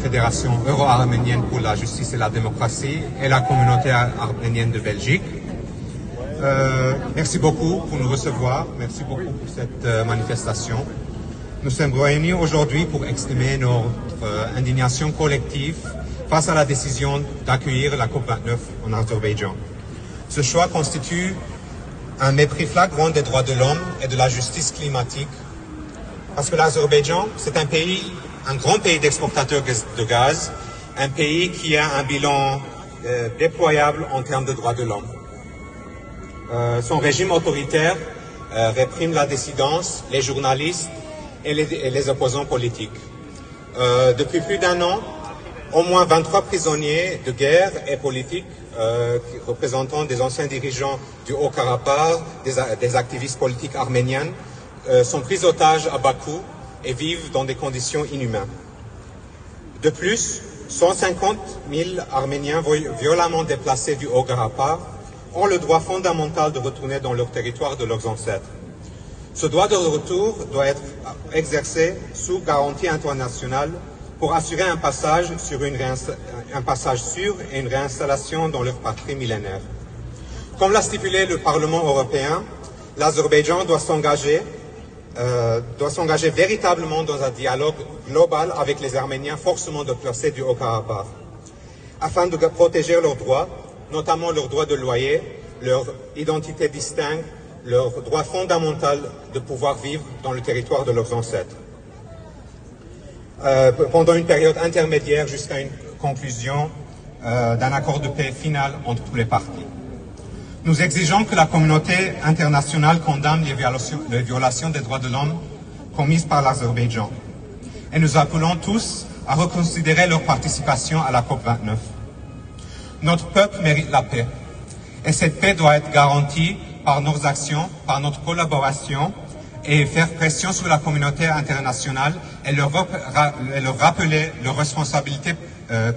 Fédération euro-arménienne pour la justice et la démocratie et la communauté arménienne de Belgique. Merci beaucoup pour nous recevoir. Merci beaucoup pour cette manifestation. Nous sommes réunis aujourd'hui pour exprimer notre indignation collective face à la décision d'accueillir la COP29 en Azerbaïdjan. Ce choix constitue un mépris flagrant des droits de l'homme et de la justice climatique, parce que l'Azerbaïdjan, c'est un grand pays d'exportateurs de gaz, un pays qui a un bilan déployable en termes de droits de l'homme. Son régime autoritaire réprime la dissidence, les journalistes et les opposants politiques. Depuis plus d'un an, au moins 23 prisonniers de guerre et politiques représentant des anciens dirigeants du Haut-Karabakh, des activistes politiques arméniens, sont pris otages à Bakou et vivent dans des conditions inhumaines. De plus, 150 000 Arméniens violemment déplacés du Haut-Karabakh ont le droit fondamental de retourner dans leur territoire de leurs ancêtres. Ce droit de retour doit être exercé sous garantie internationale pour assurer un passage sûr et une réinstallation dans leur patrie millénaire. Comme l'a stipulé le Parlement européen, l'Azerbaïdjan doit s'engager véritablement dans un dialogue global avec les Arméniens forcément déplacés du Haut-Karabakh, afin de protéger leurs droits, notamment leur droit de loyer, leur identité distincte, leur droit fondamental de pouvoir vivre dans le territoire de leurs ancêtres. Pendant une période intermédiaire jusqu'à une conclusion d'un accord de paix final entre tous les parties. Nous exigeons que la communauté internationale condamne les violations des droits de l'homme commises par l'Azerbaïdjan. Et nous appelons tous à reconsidérer leur participation à la COP29. Notre peuple mérite la paix. Et cette paix doit être garantie par nos actions, par notre collaboration, et faire pression sur la communauté internationale et leur rappeler leur responsabilité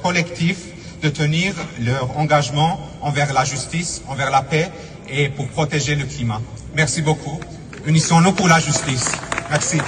collective de tenir leur engagement envers la justice, envers la paix et pour protéger le climat. Merci beaucoup. Unissons-nous pour la justice. Merci.